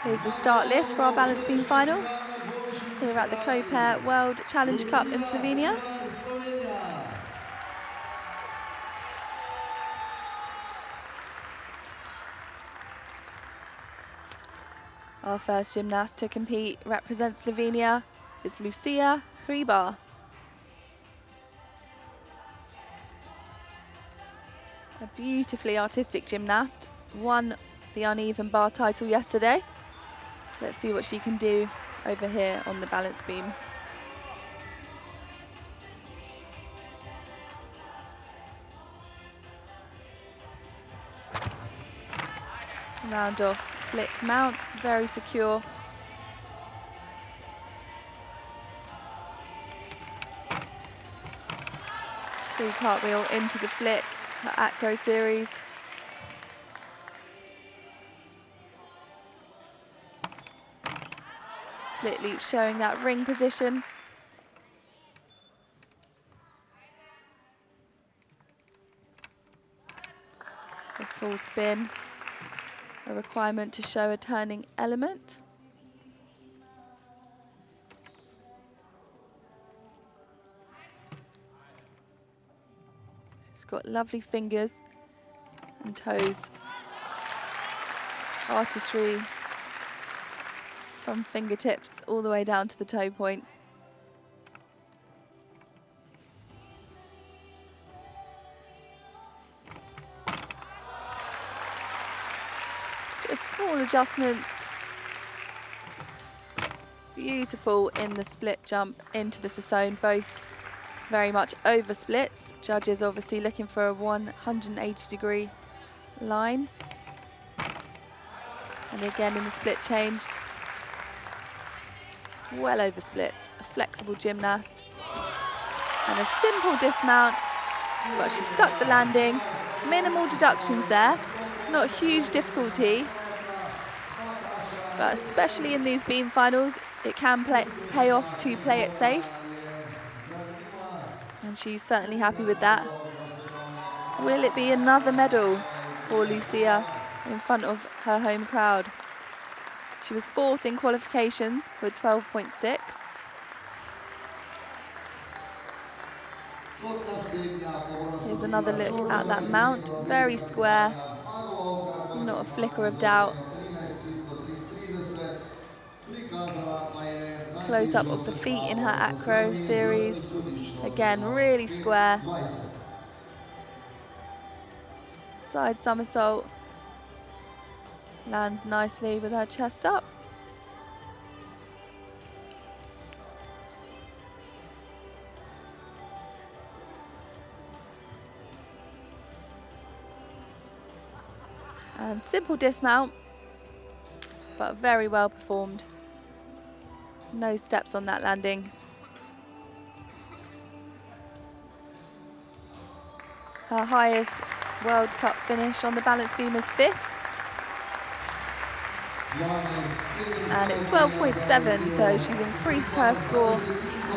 Here's the start list for our balance beam final here at the Koper World Challenge Cup in Slovenia. Our first gymnast to compete represents Slovenia is Lucia Hribar. A beautifully artistic gymnast, won the uneven bar title yesterday. Let's see what she can do over here on the balance beam. Round off, flick mount, very secure. Free cartwheel into the flick, her acro series. Split leap showing that ring position. A full spin, a requirement to show a turning element. She's got lovely fingers and toes. Artistry from fingertips all the way down to the toe point. Just small adjustments. Beautiful in the split jump into the Sassone, both very much over splits. Judges obviously looking for a 180-degree line. And again in the split change, well over splits, a flexible gymnast. And a simple dismount, but she stuck the landing. Minimal deductions there, not huge difficulty. But especially in these beam finals, it can pay off to play it safe. And she's certainly happy with that. Will it be another medal for Lucia in front of her home crowd? She was 4th in qualifications with 12.6. Here's another look at that mount, very square, not a flicker of doubt. Close up of the feet in her acro series, again really square. Side somersault, lands nicely with her chest up. And simple dismount, but very well performed. No steps on that landing. Her highest World Cup finish on the balance beam is 5th. And it's 12.7, so she's increased her score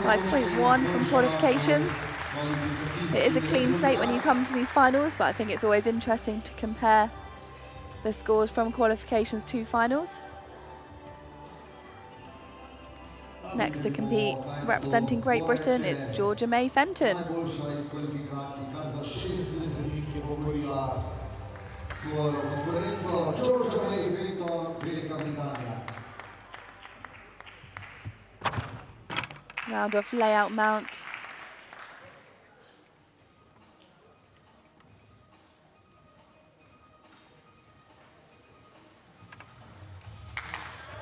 by 0.1 from qualifications. It is a clean slate when you come to these finals, but I think it's always interesting to compare the scores from qualifications to finals. Next to compete, representing Great Britain, it's Georgia May Fenton. Round off layout mount.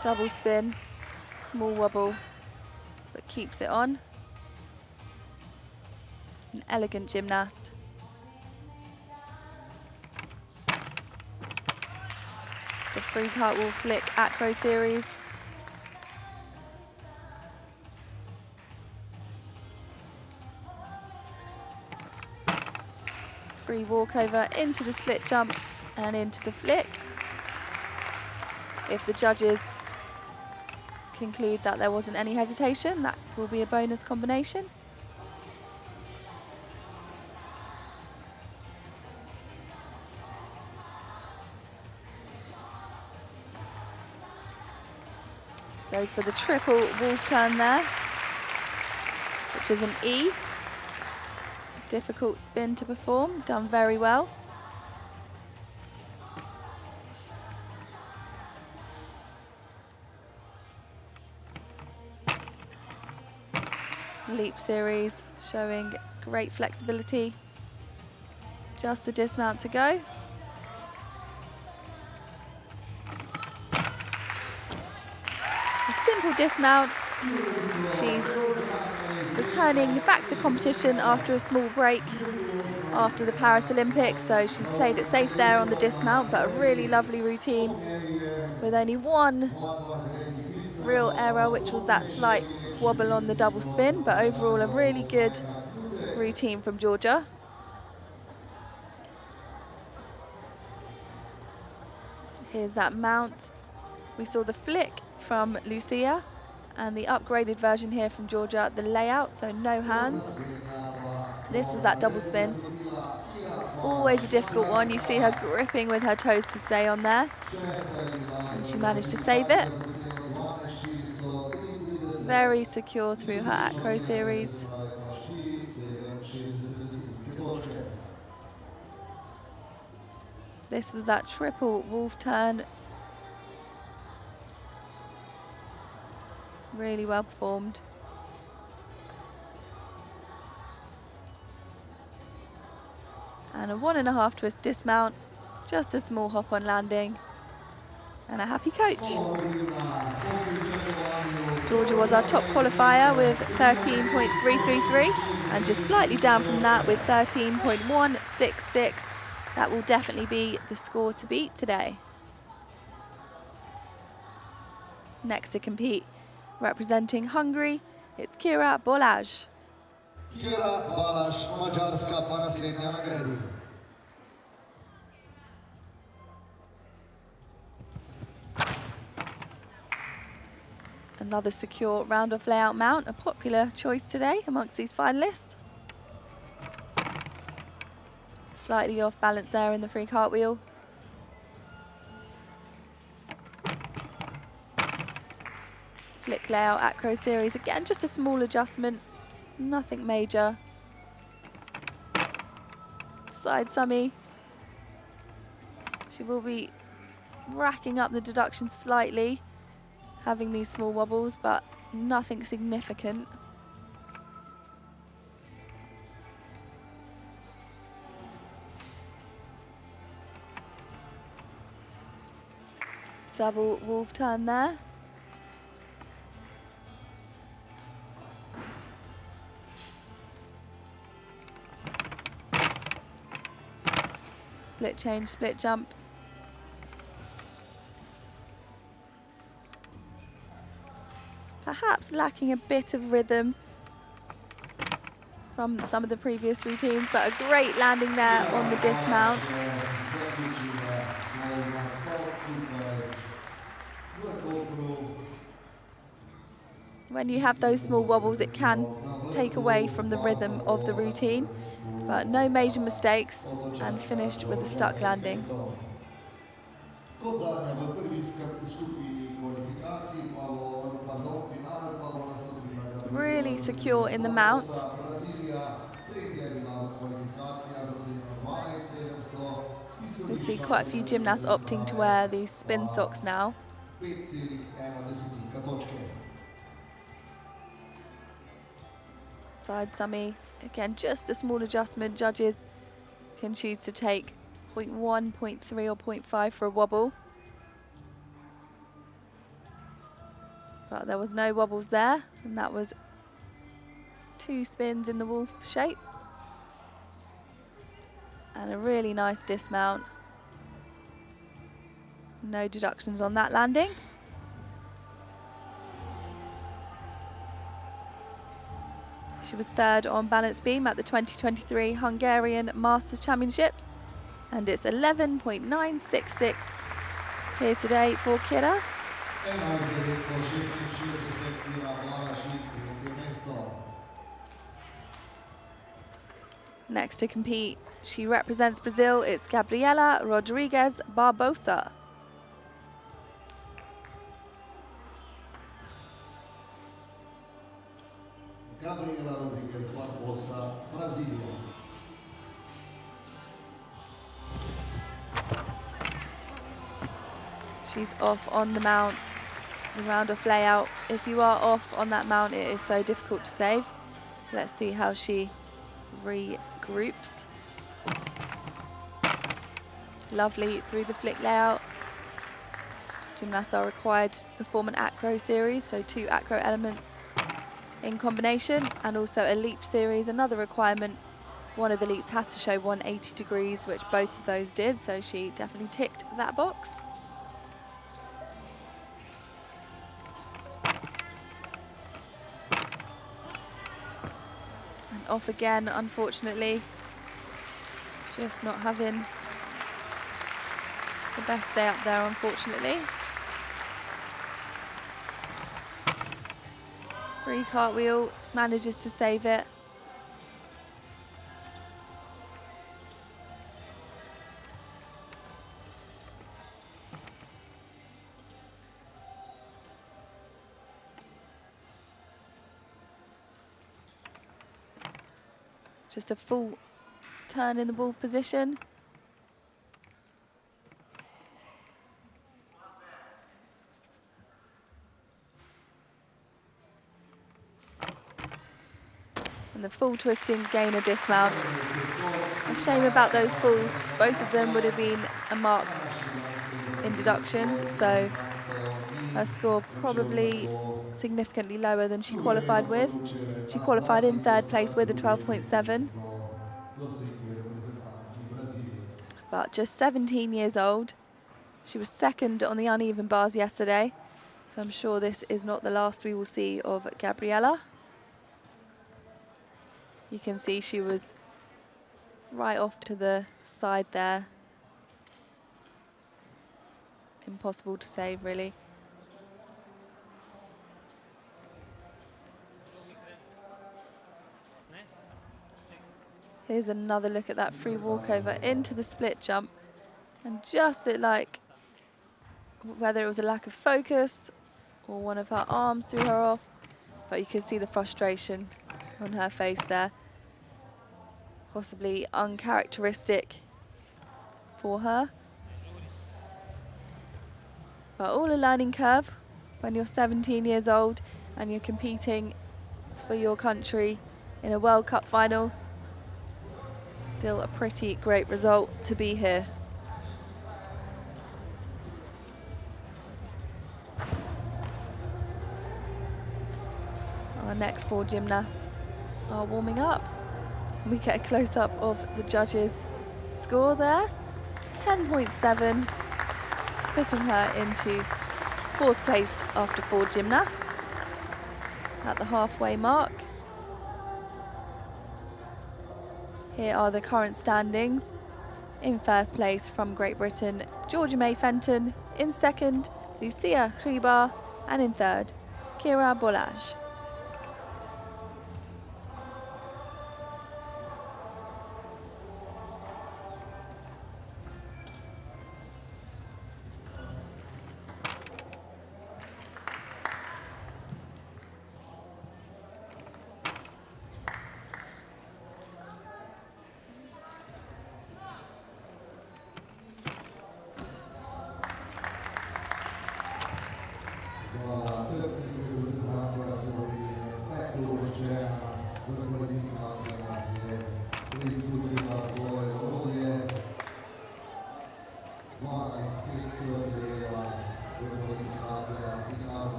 Double spin, small wobble, but keeps it on. An elegant gymnast. The free cartwheel flick acro series. Free walkover into the split jump and into the flick. If the judges conclude that there wasn't any hesitation, that will be a bonus combination. Goes for the triple wolf turn there, which is an E. Difficult spin to perform, done very well. Leap series showing great flexibility. Just the dismount to go. A simple dismount. She's returning back to competition after a small break after the Paris Olympics, so she's played it safe there on the dismount, but a really lovely routine with only one real error, which was that slight wobble on the double spin, but overall a really good routine from Georgia. Here's that mount. We saw the flick from Lucia and the upgraded version here from Georgia, the layout, so no hands. This was that double spin. Always a difficult one. You see her gripping with her toes to stay on there. And she managed to save it. Very secure through her acro series. This was that triple wolf turn. Really well performed. And a 1.5 twist dismount, just a small hop on landing, and a happy coach. Georgia was our top qualifier with 13.333, and just slightly down from that with 13.166. That will definitely be the score to beat today. Next to compete, representing Hungary, it's Kira Balázs. Kira Balázs, Maďarska, pa naslednja nagradi. Another secure round-off layout mount, a popular choice today amongst these finalists. Slightly off balance there in the free cartwheel. Flick layout, acro series, again just a small adjustment, nothing major. Side summy. She will be racking up the deduction slightly, having these small wobbles, but nothing significant. Double wolf turn there. Split change, split jump. Perhaps lacking a bit of rhythm from some of the previous routines, but a great landing there on the dismount. When you have those small wobbles, it can take away from the rhythm of the routine, but no major mistakes, and finished with a stuck landing. Really secure in the mount. You'll see quite a few gymnasts opting to wear these spin socks now. Side summy, again just a small adjustment. Judges can choose to take 0.1, 0.3 or 0.5 for a wobble. But there was no wobbles there, and that was 2 spins in the wolf shape. And a really nice dismount. No deductions on that landing. She was third on balance beam at the 2023 Hungarian Masters Championships, and it's 11.966 here today for Kira. Next to compete, she represents Brazil, it's Gabriela Rodrigues Barbosa. Barbosa, Brasilia. She's off on the mount, the round-off layout. If you are off on that mount, it is so difficult to save. Let's see how she regroups. Lovely through the flick layout. Gymnasts are required to perform an acro series, so 2 acro elements in combination, and also a leap series, another requirement. One of the leaps has to show 180 degrees, which both of those did, so she definitely ticked that box. And off again, unfortunately. Just not having the best day up there, unfortunately. Free cartwheel, manages to save it. Just a full turn in the ball position. And the full twisting gainer dismount. A shame about those falls. Both of them would have been a mark in deductions, so her score probably significantly lower than she qualified with. She qualified in 3rd place with a 12.7. But just 17 years old. She was 2nd on the uneven bars yesterday, so I'm sure this is not the last we will see of Gabriella. You can see she was right off to the side there. Impossible to save, really. Here's another look at that free walkover into the split jump, and just looked like whether it was a lack of focus or one of her arms threw her off, but you can see the frustration on her face there. Possibly uncharacteristic for her. But all a learning curve when you're 17 years old and you're competing for your country in a World Cup final. Still a pretty great result to be here. Our next 4 gymnasts are warming up. We get a close-up of the judges' score there. 10.7, putting her into 4th place after 4 gymnasts at the halfway mark. Here are the current standings. In 1st place from Great Britain, Georgia May Fenton. In 2nd, Lucia Hribar. And in 3rd, Kira Bolaj.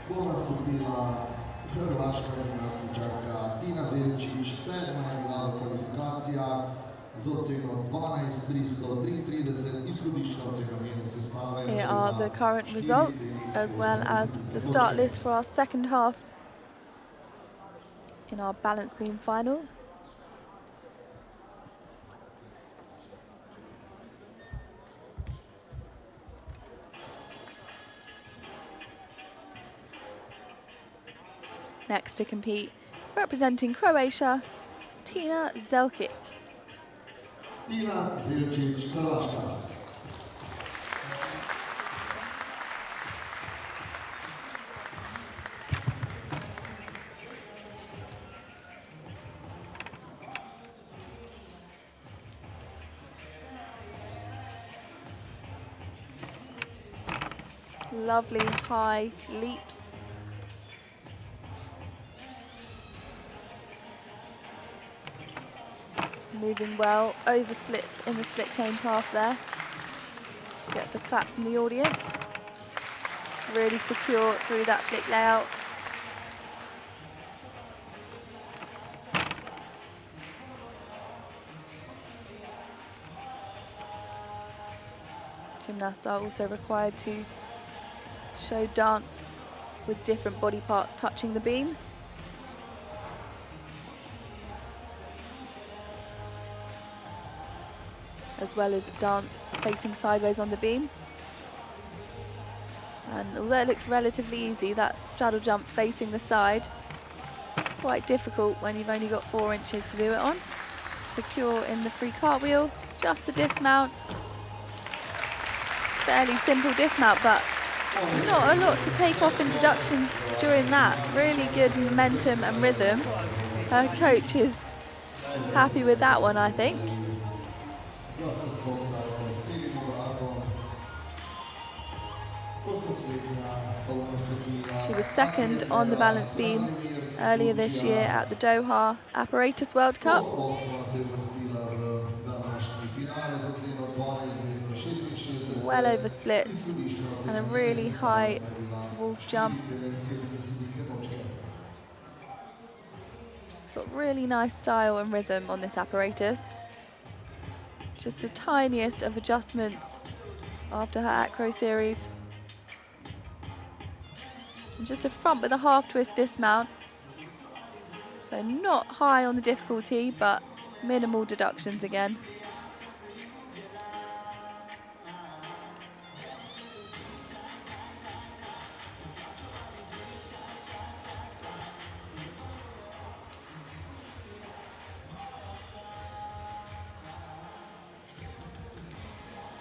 Buona stupila Hrvaška gimnastičarka Tina Zeličić, 7. je bila v kvalifikacijah z oceno 12.333, izhodiščna ocena njene sestave. Here are the current results as well as the start list for our second half in our balance beam final. Next to compete, representing Croatia, Tina Zelkic. Tina Zeličić, Hrvaška. Lovely high leaps. Moving well, over splits in the split change half there. Gets a clap from the audience. Really secure through that flick layout. Gymnasts are also required to show dance with different body parts touching the beam. As well as dance facing sideways on the beam. And although it looked relatively easy, that straddle jump facing the side, quite difficult when you've only got 4 inches to do it on. Secure in the free cartwheel, just the dismount. Fairly simple dismount, but not a lot to take off in deductions during that. Really good momentum and rhythm. Her coach is happy with that one, I think. She was second on the balance beam earlier this year at the Doha Apparatus World Cup. Well over splits and a really high wolf jump. Got really nice style and rhythm on this apparatus. Just the tiniest of adjustments after her acro series. And just a front with a half twist dismount. So not high on the difficulty, but minimal deductions again.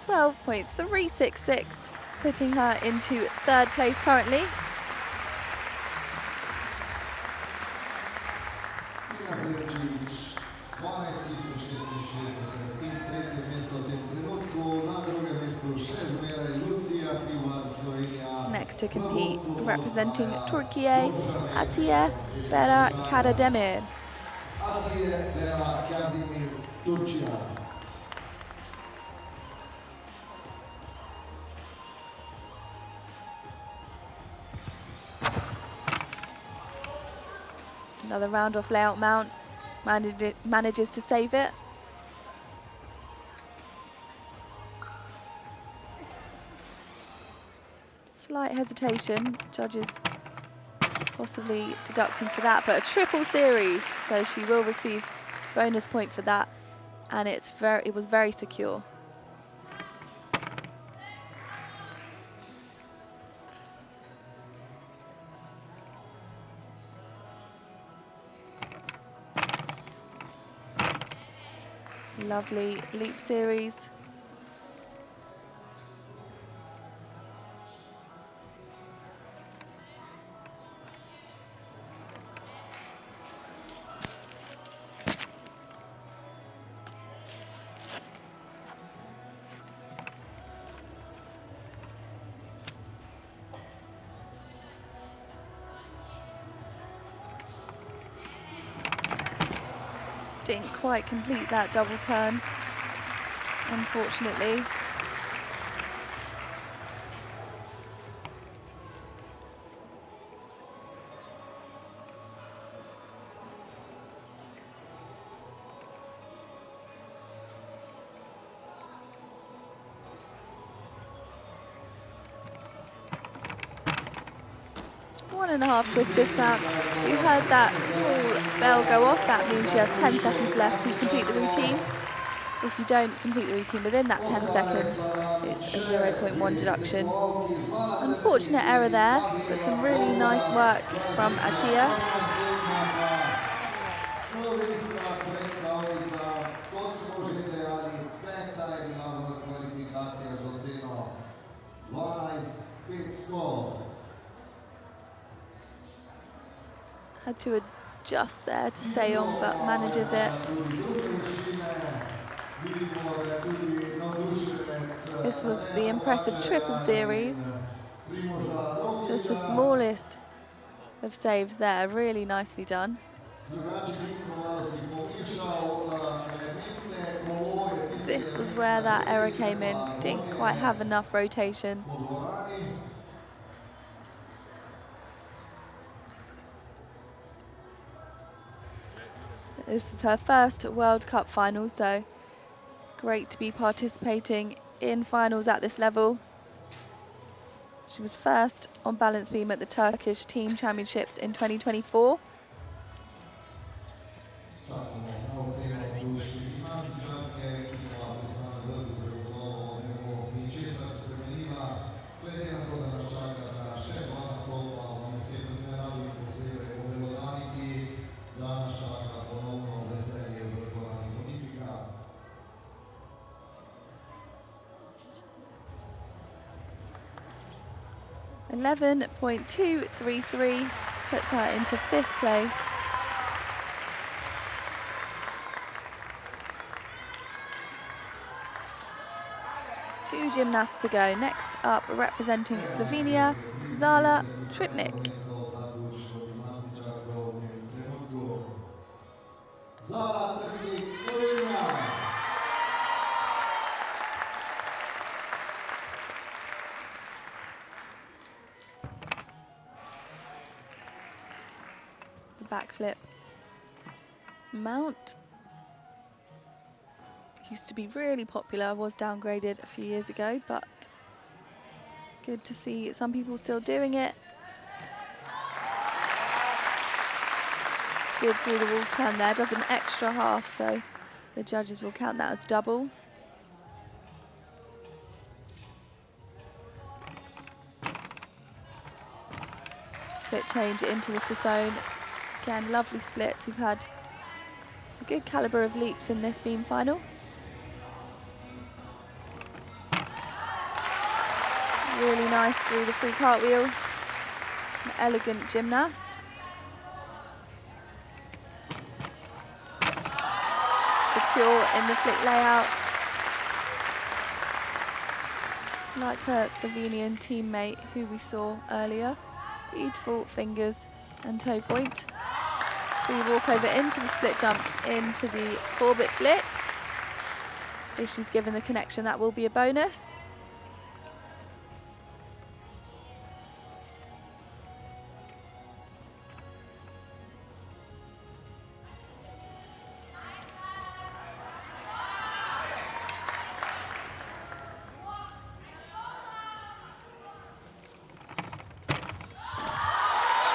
.366, putting her into 3rd place currently. Next to compete, representing Turkey, Atiye Bera Karademir. Another round off layout mount, manages to save it. Slight hesitation, judges possibly deducting for that, but a triple series, so she will receive bonus point for that, and it was very secure. Lovely leap series. Didn't quite complete that double turn, unfortunately. 1.5 twist dismount. You heard that small bell go off. That means she has 10 seconds left to complete the routine. If you don't complete the routine within that 10 seconds, it's a 0.1 deduction. Unfortunate error there, but some really nice work from Atia. Had to adjust there to stay on, but manages it. This was the impressive triple series. Just the smallest of saves there, really nicely done. This was where that error came in, didn't quite have enough rotation. This was her first World Cup final, so great to be participating in finals at this level. She was first on balance beam at the Turkish Team Championships in 2024. .233 puts her into 5th place. Two gymnasts to go. Next up, representing Slovenia, Trtnik. Backflip mount. Used to be really popular, was downgraded a few years ago, but good to see some people still doing it. Good through the wolf turn there, does an extra half, so the judges will count that as double. Split change into the Sassone. Again, lovely splits. We've had a good calibre of leaps in this beam final. Really nice through the free cartwheel. An elegant gymnast. Secure in the flick layout. Like her Slovenian teammate who we saw earlier. Beautiful fingers and toe point. Free walk over into the split jump into the orbit flick. If she's given the connection, that will be a bonus.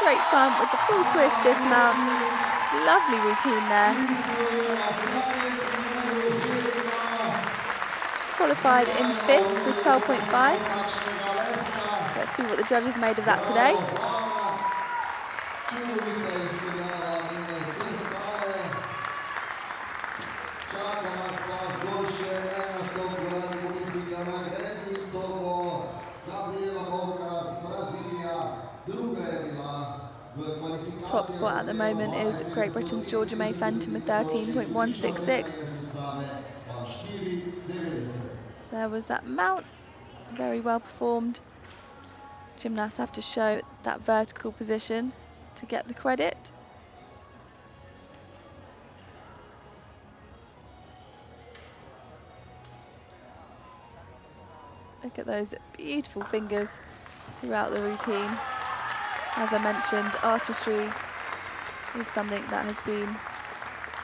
Straight front with the full twist dismount. Lovely routine there. She qualified in 5th with 12.5. Let's see what the judges made of that today. Top spot at the moment is Great Britain's Georgia May Fenton with 13.166. There was that mount, very well performed. Gymnasts have to show that vertical position to get the credit. Look at those beautiful fingers throughout the routine. As I mentioned, artistry is something that has been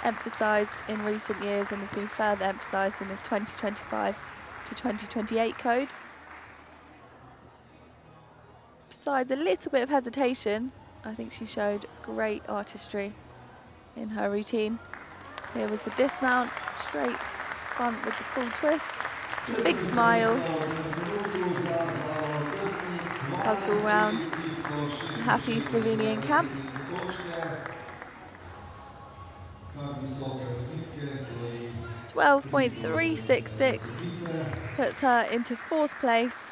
emphasised in recent years and has been further emphasised in this 2025 to 2028 code. Besides a little bit of hesitation I think she showed great artistry in her routine. Here was the dismount, straight front with the full twist. Big smile. Hugs all round. Happy Slovenian camp. 12.366 puts her into 4th place.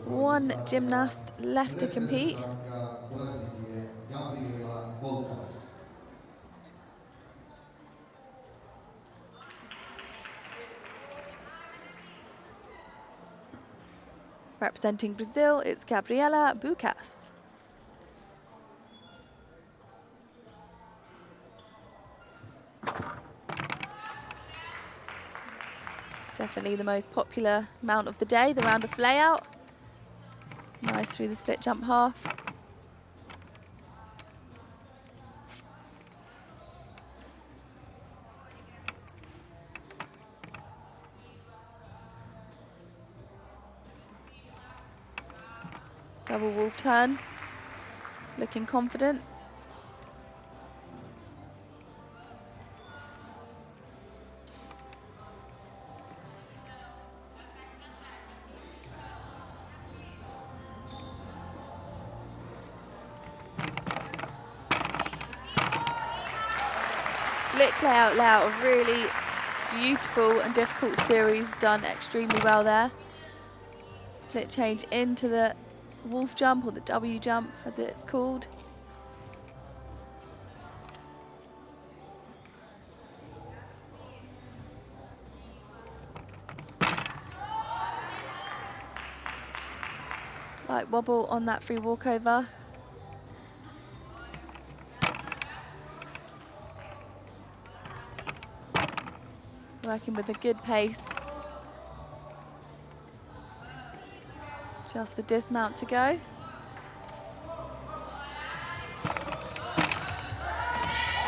One gymnast left to compete. Representing Brazil, it's Gabriela Bucas. Definitely the most popular mount of the day, the round of layout. Nice through the split jump half. Double wolf turn, looking confident. Flick layout, a really beautiful and difficult series, done extremely well there. Split change into the wolf jump, or the W jump as it's called. Slight wobble on that free walkover. Working with a good pace. Just the dismount to go.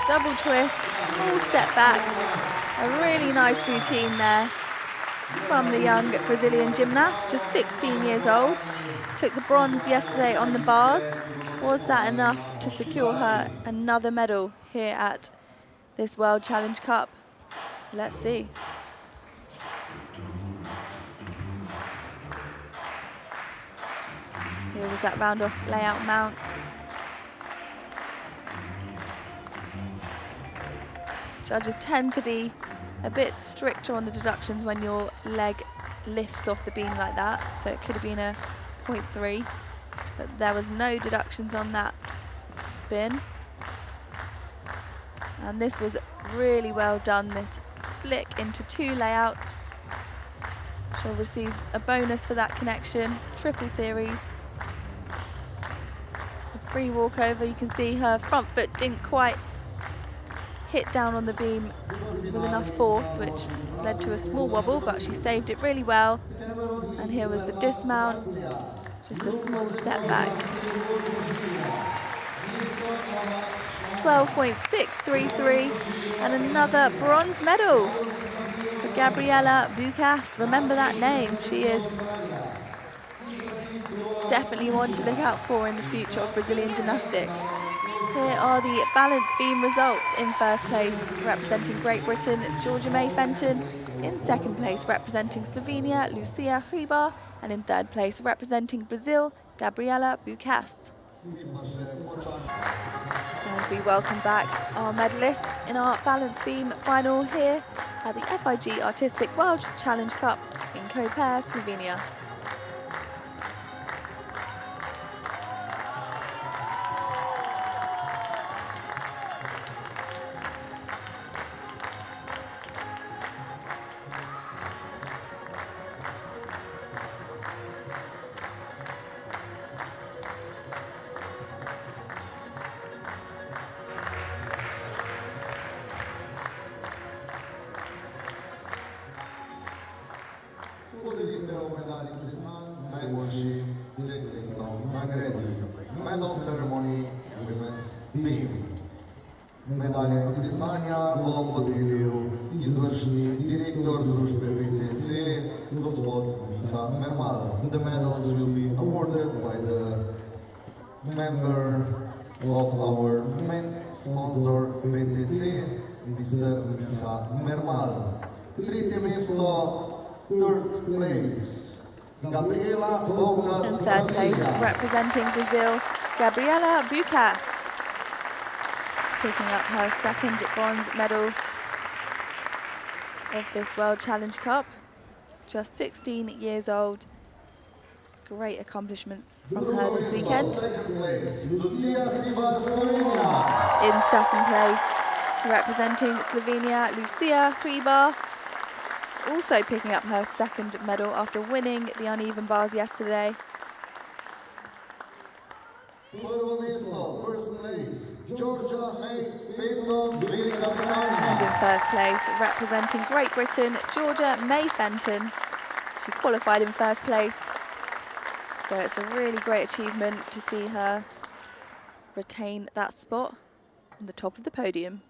Double twist, small step back. A really nice routine there from the young Brazilian gymnast, just 16 years old. Took the bronze yesterday on the bars. Was that enough to secure her another medal here at this World Challenge Cup? Let's see. Here was that round off layout mount. Judges tend to be a bit stricter on the deductions when your leg lifts off the beam like that. So it could have been a 0.3, but there was no deductions on that spin. And this was really well done, this flick into 2 layouts. She'll receive a bonus for that connection, triple series. A free walkover, you can see her front foot didn't quite hit down on the beam with enough force, which led to a small wobble, but she saved it really well. And here was the dismount, just a small step back. 12.633 and another bronze medal for Gabriela Bucas. Remember that name. She is definitely one to look out for in the future of Brazilian gymnastics. Here are the balance beam results. In 1st place, representing Great Britain, Georgia May Fenton. In 2nd place, representing Slovenia, Lucia Hribar. And in 3rd place, representing Brazil, Gabriela Bucas. As we welcome back our medalists in our balance beam final here at the FIG Artistic World Challenge Cup in Koper, Slovenia. Medal ceremony women's beam. Medalje priznanja bo podelil izvršni direktor družbe BTC The medals will be awarded by the member of our main sponsor BTC, Mr. Miha Mermal. Tretje mesto, third place, Gabriela Bocas. And third place, representing Brazil, Gabriela Bou&ccedil, picking up her second bronze medal of this World Challenge Cup. Just 16 years old. Great accomplishments from her this weekend. In second place, representing Slovenia, Lucia Hribar, also picking up her second medal after winning the uneven bars yesterday. First place, Georgia May Fenton, and in first place, representing Great Britain, Georgia May Fenton. She qualified in first place, so it's a really great achievement to see her retain that spot on the top of the podium.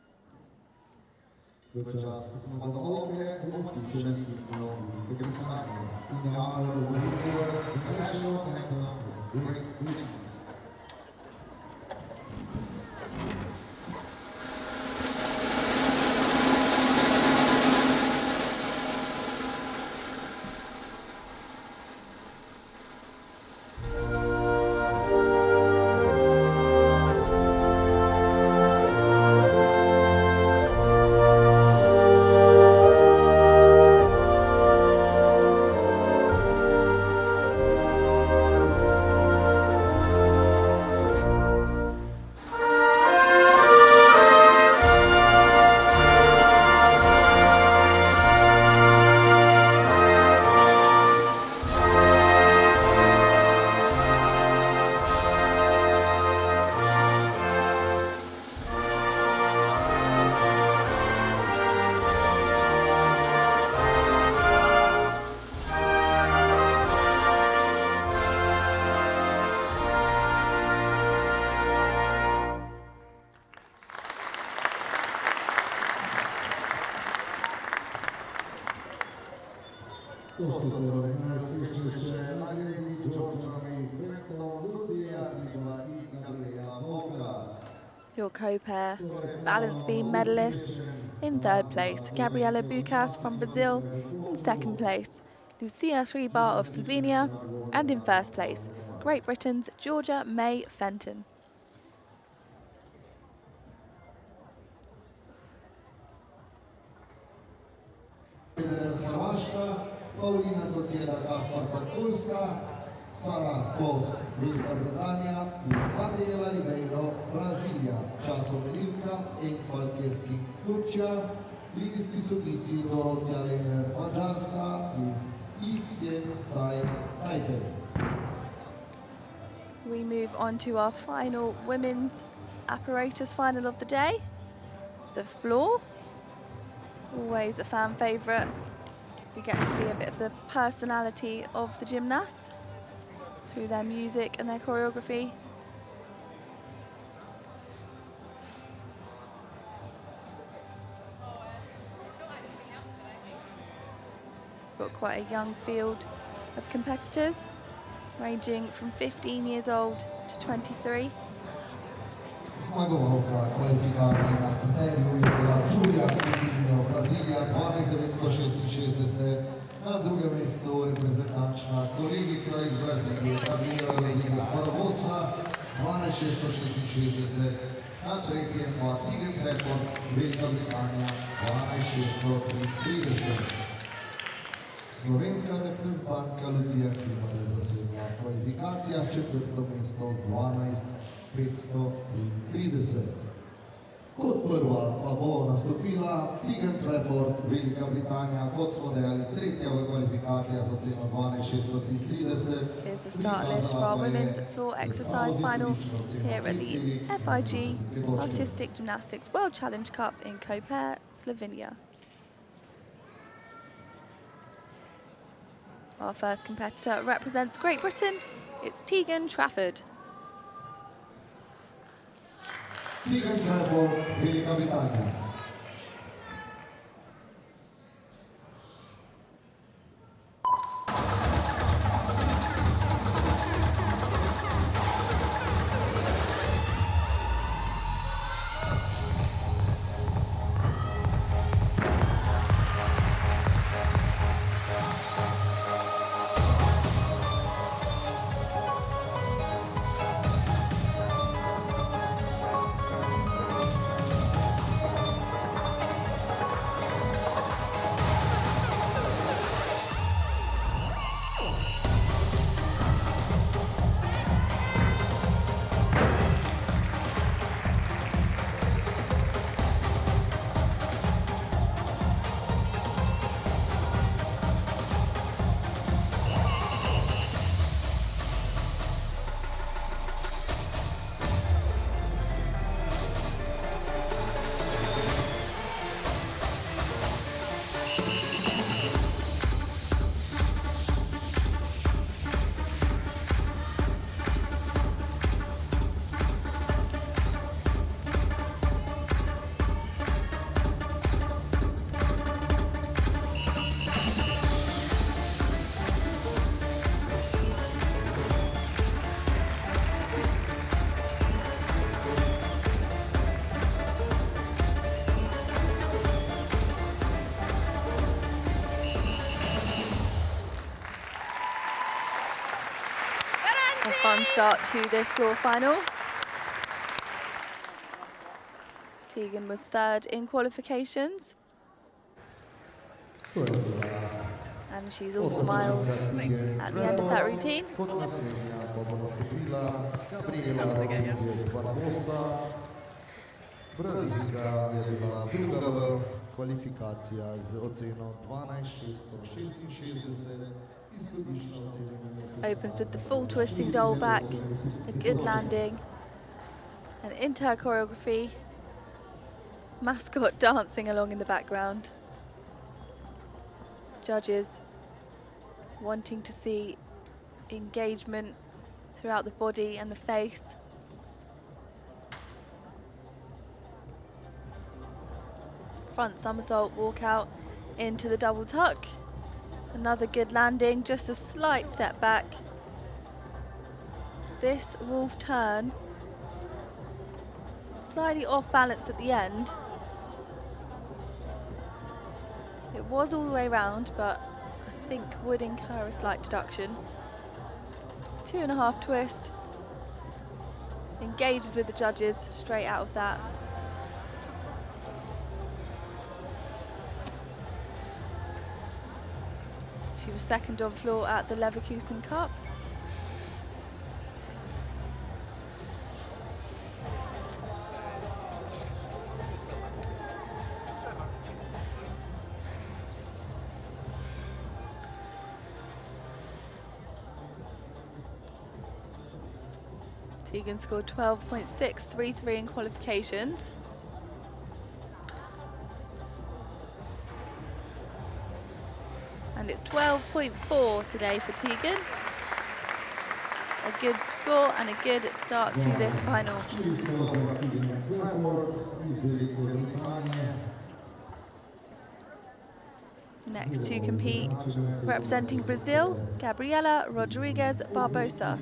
Your Koper balance beam medalists. In third place, Gabriela Bou&ccedil from Brazil. In second place, Lucia Hribar of Slovenia. And in first place, Great Britain's Georgia May Fenton. Sara Kos, Wielka Brytania i Gabriela Ribeiro, Brazylia. Czasomerylka Falkieski Turcja, Liński Sublicy Dorotia Leiner, Mađarska i Xian Taipei. We move on to our final women's apparatus final of the day, the floor. Always a fan favourite. We get to see a bit of the personality of the gymnasts through their music and their choreography. Got quite a young field of competitors, ranging from 15 years old to 23. Smagovalka kwalifikacja Julia Coutinho, Brazylia 12.966. Na drugie miejsce reprezentančna kolegica iz Brazylii, Barbosa 12.666. Na trzecie pa Trafford, Wielka Brytania 12.630. Slovenska reprezentantka Lucia Hribar zasedla v kvalifikacijah, četvrto mesto z 12.530. Kot prva pa bo nastopila Trafford, Velika Britanija, kot smo dejali, tretja v kvalifikacijah z oceno 12.630. Here's the start list for our women's floor exercise final here at the FIG Artistic Gymnastics World Challenge Cup in Koper, Slovenia. Our first competitor represents Great Britain. It's Trafford. Trafford, Wielka Brytania. fun start to this floor final. Tegan was third in qualifications. And she's all smiles at the end of that routine. Opens with the full twisting dole back, a good landing, and into her choreography. Mascot dancing along in the background. Judges wanting to see engagement throughout the body and the face. Front somersault, walk out into the double tuck. Another good landing, just a slight step back. This wolf turn, slightly off balance at the end. It was all the way round, but I think would incur a slight deduction. 2.5 twist. Engages with the judges straight out of that. She was second on floor at the Leverkusen Cup. Tegan scored 12.633 in qualifications. And it's 12.4 today for Tegan. A good score and a good start to this final. Next to compete, representing Brazil, Gabriela Rodrigues Barbosa.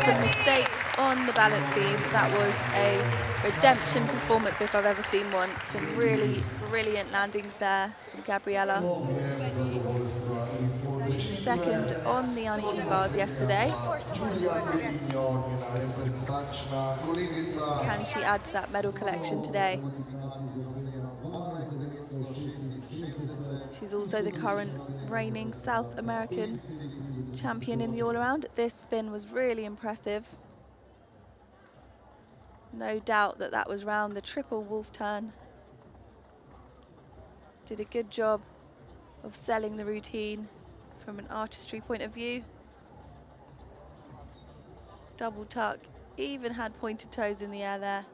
Some mistakes on the balance beam. That was a redemption performance if I've ever seen one. Some really brilliant landings there from Gabriela. She was second on the uneven bars yesterday. Can she add to that medal collection today? She's also the current reigning South American champion in the all-around. This spin was really impressive. No doubt that that was round the triple wolf turn. Did a good job of selling the routine from an artistry point of view. Double tuck, even had pointed toes in the air there.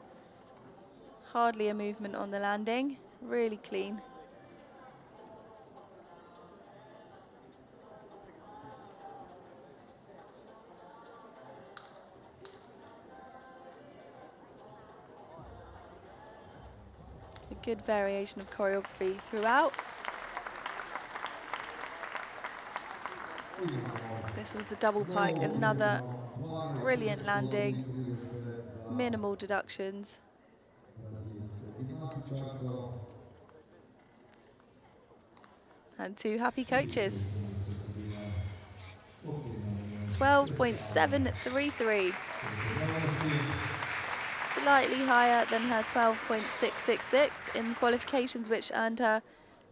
Hardly a movement on the landing, really clean. Good variation of choreography throughout. This was the double pike, another brilliant landing, minimal deductions. And two happy coaches. 12.733. Slightly higher than her 12.666 in qualifications, which earned her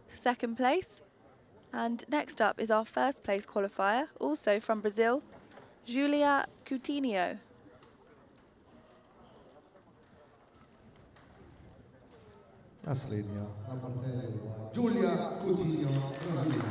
second place. And next up is our first place qualifier, also from Brazil, Julia Coutinho. Naslednja na parterju Julia Coutinho, Brazil.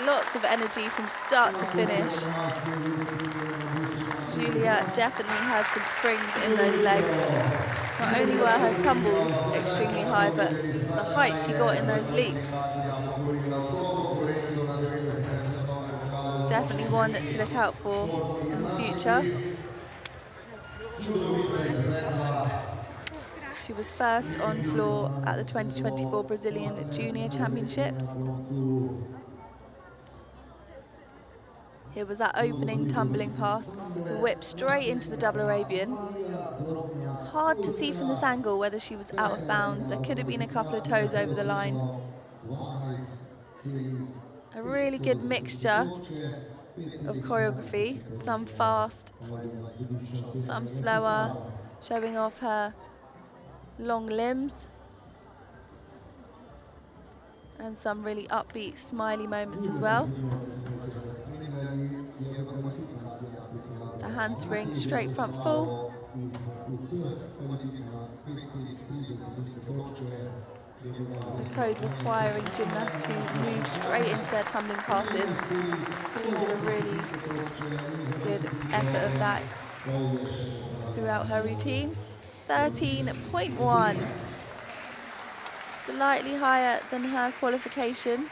Lots of energy from start to finish. Julia definitely had some springs in those legs. Not only were her tumbles extremely high, but the height she got in those leaps. Definitely one to look out for in the future. She was first on floor at the 2024 Brazilian Junior Championships. Here was that opening tumbling pass, the whip straight into the double Arabian. Hard to see from this angle whether she was out of bounds. There could have been a couple of toes over the line. A really good mixture of choreography, some fast, some slower, showing off her long limbs, and some really upbeat, smiley moments as well. The handspring, straight front full. The code requiring gymnasts to move straight into their tumbling passes. She did a really good effort of that throughout her routine. 13.1. Slightly higher than her qualification,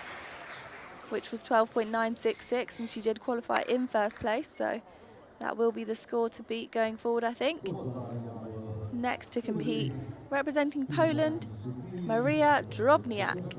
which was 12.966, and she did qualify in first place, so that will be the score to beat going forward, I think. Next to compete, representing Poland, Maria Drobniak.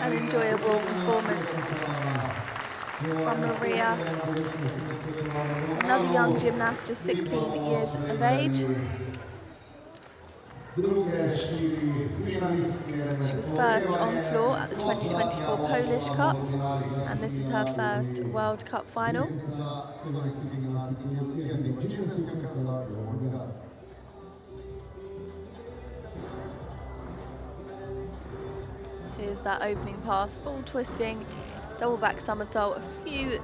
An enjoyable performance from Maria, another young gymnast, just 16 years of age. She was first on floor at the 2024 Polish Cup, and this is her first World Cup final. Here's that opening pass, full twisting, double back somersault, a few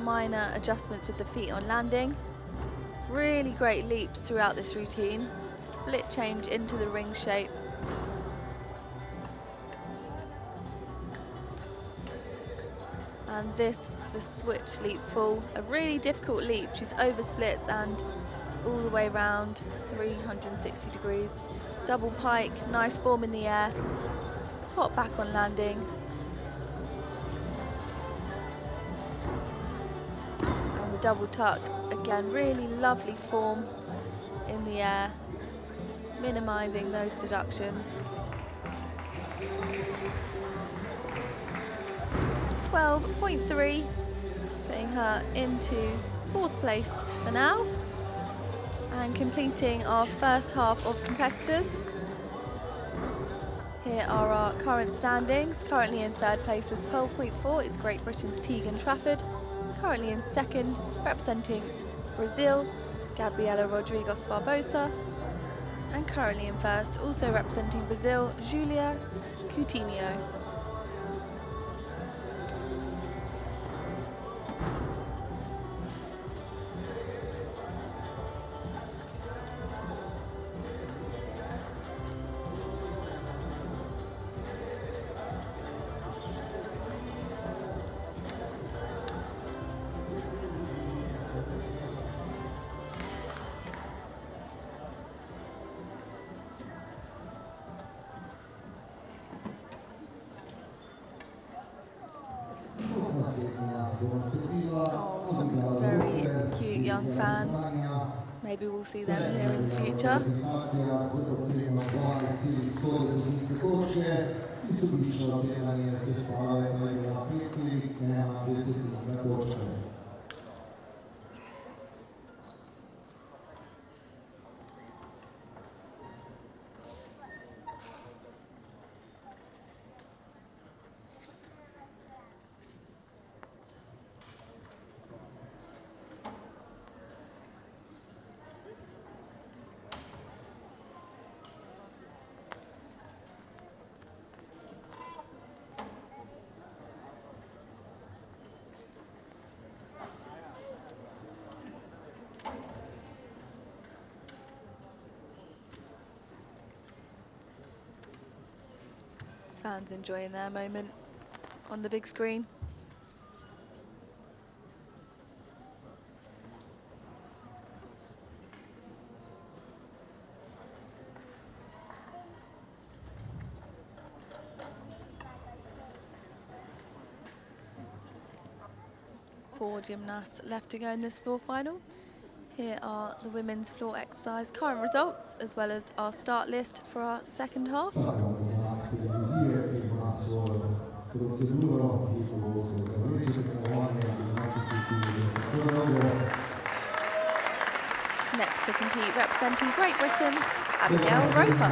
minor adjustments with the feet on landing. Really great leaps throughout this routine. Split change into the ring shape. And this, the switch leap full, a really difficult leap. She's over splits and all the way around, 360 degrees. Double pike, nice form in the air. Hop back on landing. And the double tuck, again, really lovely form in the air, minimizing those deductions. 12.3, putting her into 4th place for now, and completing our first half of competitors. Here are our current standings. Currently in 3rd place with 12.4 is Great Britain's Tegan Trafford. Currently in 2nd, representing Brazil, Gabriela Rodrigues Barbosa. And currently in 1st, also representing Brazil, Julia Coutinho. Oh, some very cute young fans. Maybe we'll see them here in the future. Fans enjoying their moment on the big screen. Four gymnasts left to go in this floor final. Here are the women's floor exercise current results, as well as our start list for our second half. Next to compete, representing Great Britain, Abigail Roper.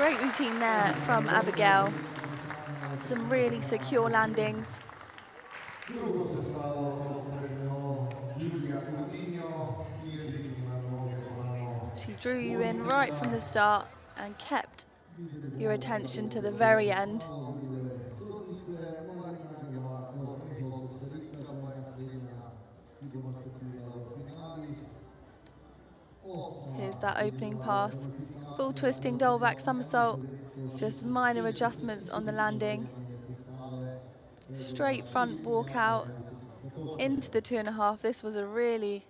Great routine there from Abigail. Some really secure landings. She drew you in right from the start and kept your attention to the very end. Here's that opening pass. Full twisting double back somersault. Just minor adjustments on the landing. Straight front walk out into the 2.5. This was a really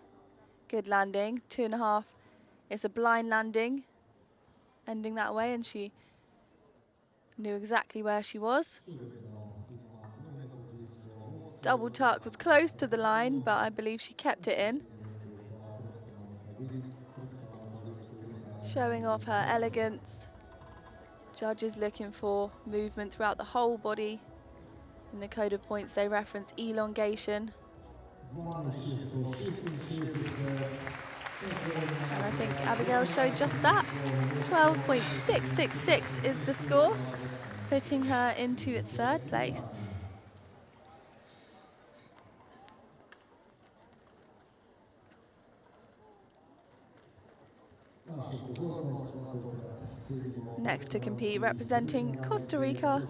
good landing. 2.5. It's a blind landing, ending that way, and she knew exactly where she was. Double tuck was close to the line, but I believe she kept it in. Showing off her elegance. Judges looking for movement throughout the whole body. In the code of points, they reference elongation. And I think Abigail showed just that. 12.666 is the score, putting her into 3rd place. Next to compete, representing Costa Rica,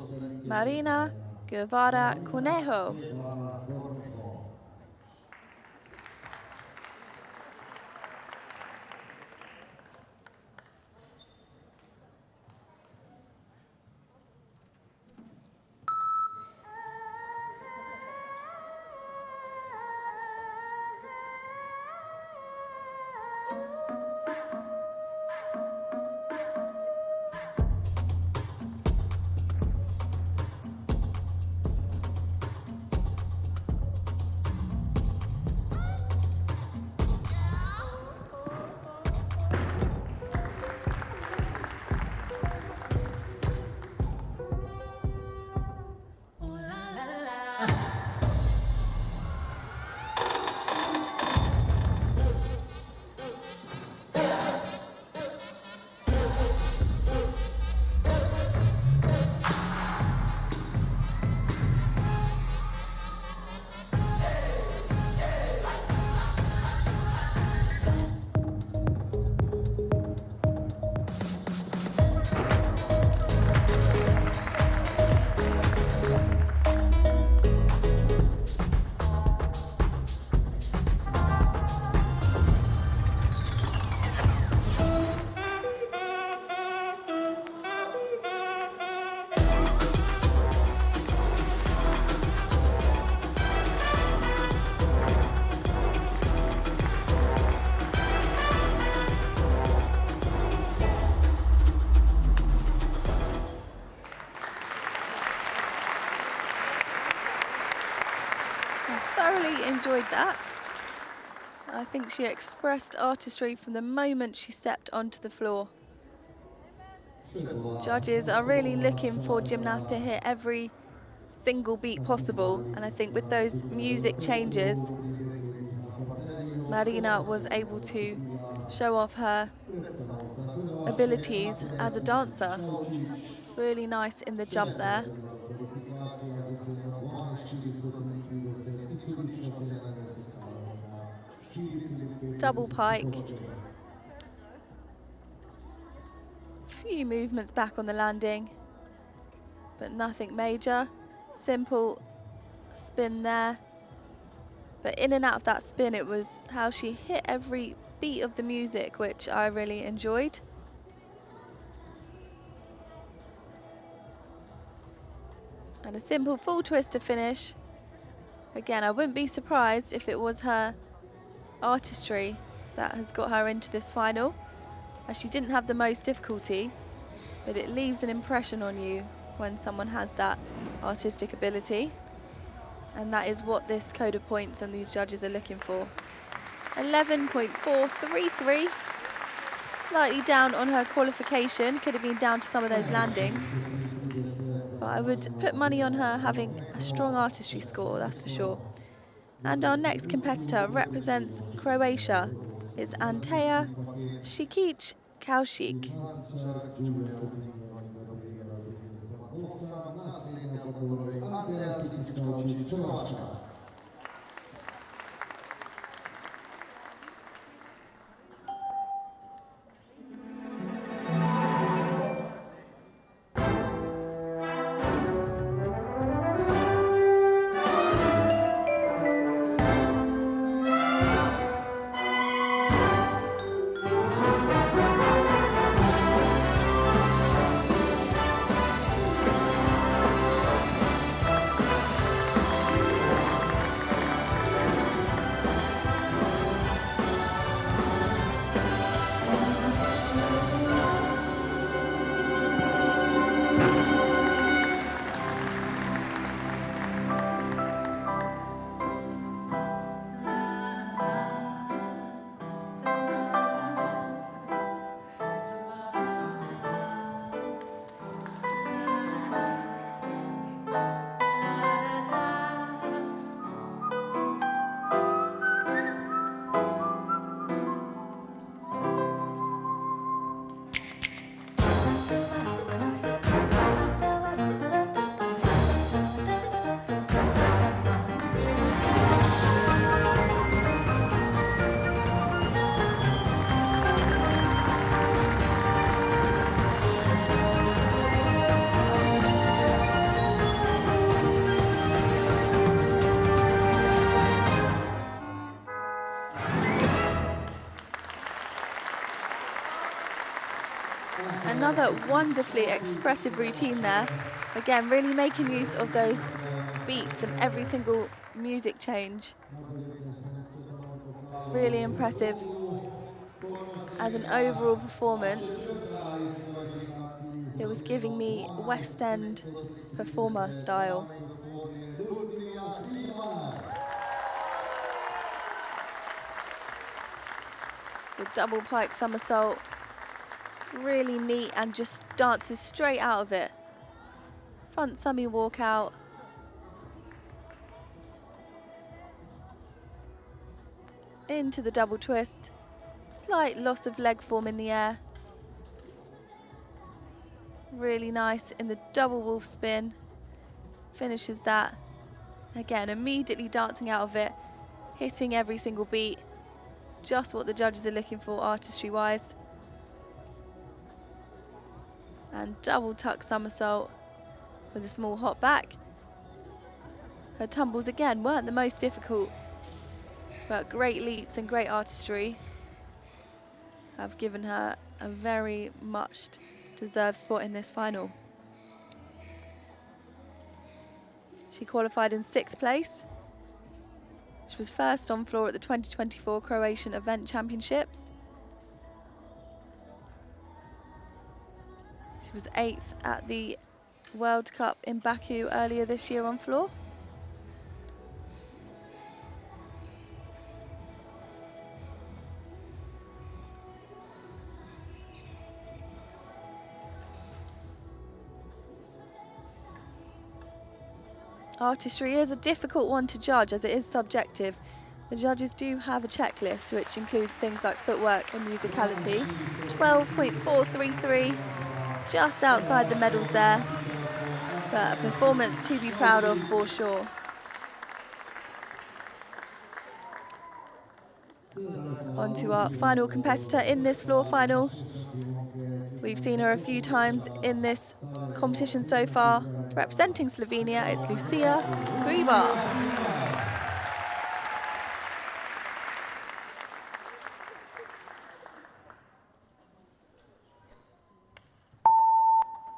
Marina Guevara Conejo. Enjoyed that. I think she expressed artistry from the moment she stepped onto the floor. Judges are really looking for gymnasts to hit every single beat possible, and I think with those music changes, Marina was able to show off her abilities as a dancer. Really nice in the jump there. Double pike. Few movements back on the landing, but nothing major. Simple spin there. But in and out of that spin, it was how she hit every beat of the music, which I really enjoyed. And a simple full twist to finish. Again, I wouldn't be surprised if it was her artistry that has got her into this final, as she didn't have the most difficulty, but it leaves an impression on you when someone has that artistic ability, and that is what this code of points and these judges are looking for. 11.433, slightly down on her qualification, could have been down to some of those landings, but I would put money on her having a strong artistry score, that's for sure. And our next competitor represents Croatia. It's Anteja Šikić-Kaušik. Another wonderfully expressive routine there. Again, really making use of those beats and every single music change. Really impressive as an overall performance. It was giving me West End performer style. The double pike somersault. Really neat and just dances straight out of it. Front summy walkout. Into the double twist. Slight loss of leg form in the air. Really nice in the double wolf spin. Finishes that. Again, immediately dancing out of it. Hitting every single beat. Just what the judges are looking for artistry-wise. And double tuck somersault with a small hop back. Her tumbles again weren't the most difficult, but great leaps and great artistry have given her a very much deserved spot in this final. She qualified in 6th place. She was first on floor at the 2024 Croatian Event Championships. She was 8th at the World Cup in Baku earlier this year on floor. Artistry is a difficult one to judge as it is subjective. The judges do have a checklist which includes things like footwork and musicality. 12.433. Just outside the medals there, but a performance to be proud of for sure. On to our final competitor in this floor final. We've seen her a few times in this competition so far. Representing Slovenia, it's Lucia Hribar.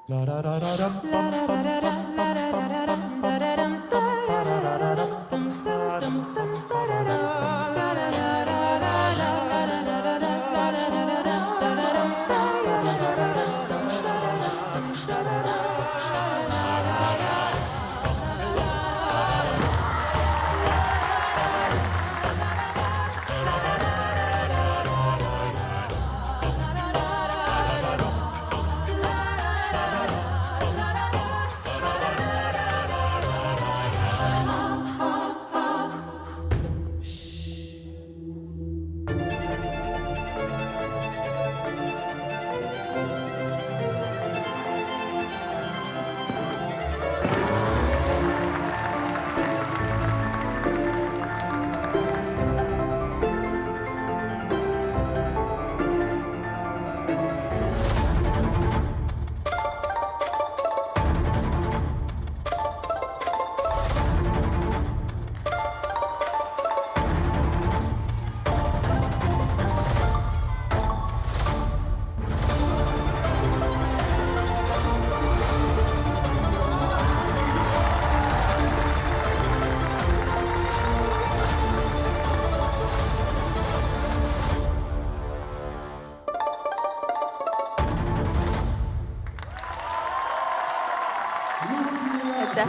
La da da da da bum bum bum bum bum bum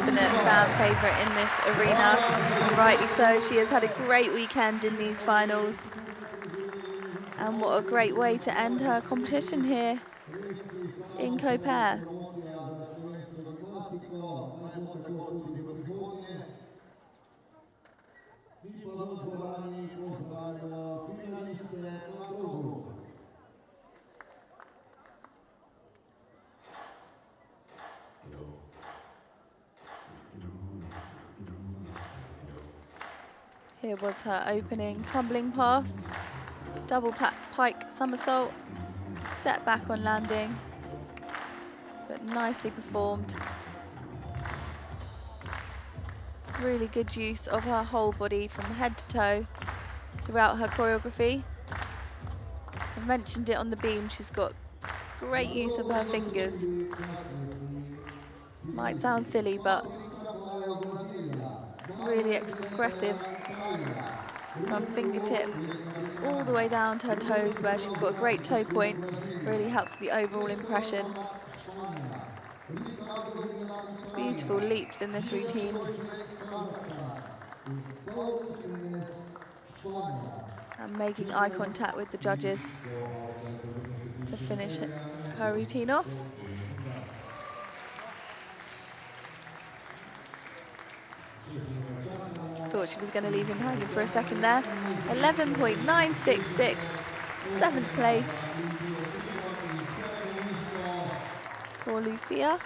definite fan favourite in this arena, and rightly so. She has had a great weekend in these finals. And what a great way to end her competition here in Koper. Here was her opening tumbling pass, double pike somersault, step back on landing, but nicely performed. Really good use of her whole body from head to toe throughout her choreography. I mentioned it on the beam, she's got great use of her fingers. Might sound silly, but really expressive from fingertip all the way down to her toes, where she's got a great toe point. Really helps the overall impression. Beautiful leaps in this routine. And making eye contact with the judges to finish her routine off. Thought she was going to leave him hanging for a second there. 11.966, 7th place for Lucia.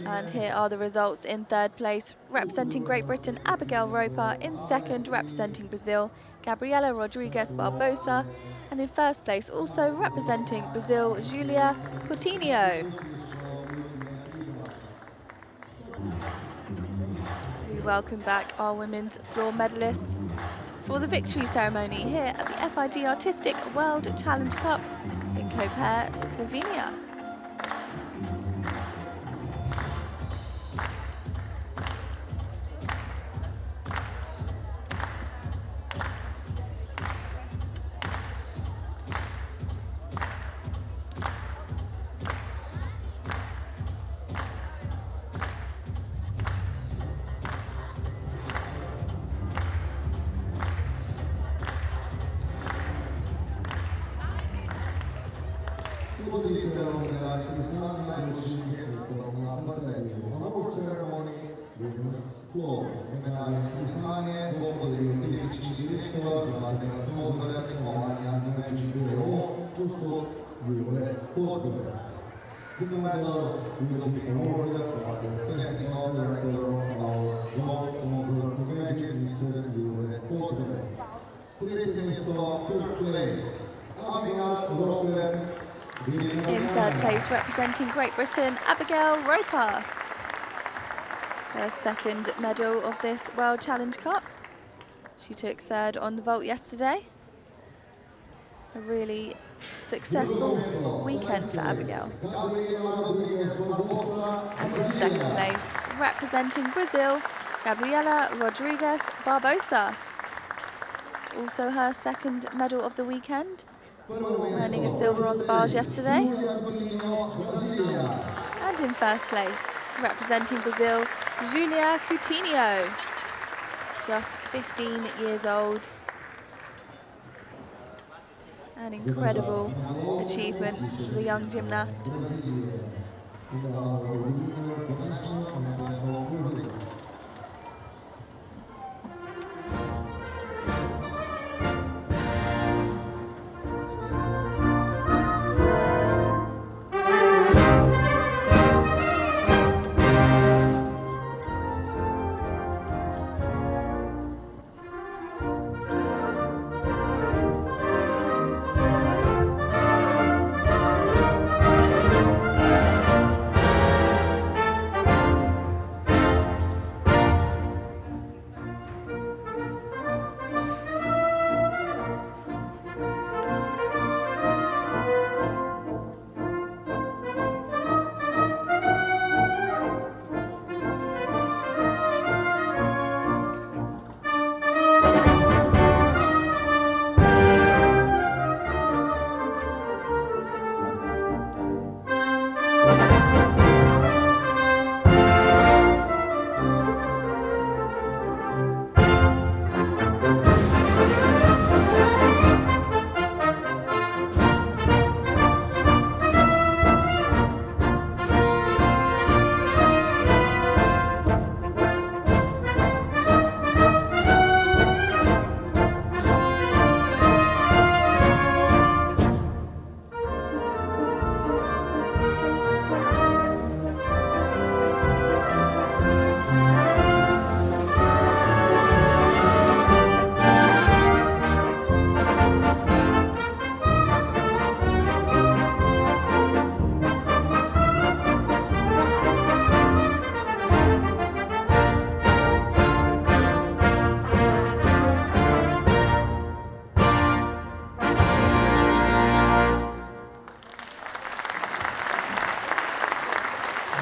And here are the results. In 3rd place, representing Great Britain, Abigail Roper. In 2nd, representing Brazil, Gabriela Rodrigues Barbosa. And in 1st place, also representing Brazil, Julia Coutinho. We welcome back our women's floor medalists for the victory ceremony here at the FIG Artistic World Challenge Cup in Koper, Slovenia. In 3rd place, representing Great Britain, Abigail Roper. Her 2nd medal of this World Challenge Cup. She took 3rd on the vault yesterday. A really successful weekend for Abigail. And in 2nd place, representing Brazil, Gabriela Rodrigues Barbosa. Also her 2nd medal of the weekend, earning a silver on the bars yesterday. And in 1st place, representing Brazil, Julia Coutinho, just 15 years old. An incredible achievement for the young gymnast.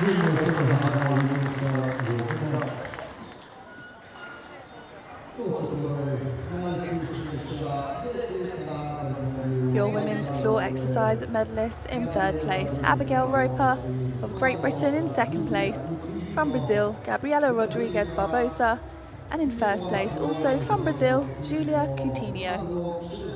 Your women's floor exercise medalists in third place, Abigail Roper of Great Britain in second place, from Brazil, Gabriela Rodrigues Barbosa, and in first place, also from Brazil, Julia Coutinho.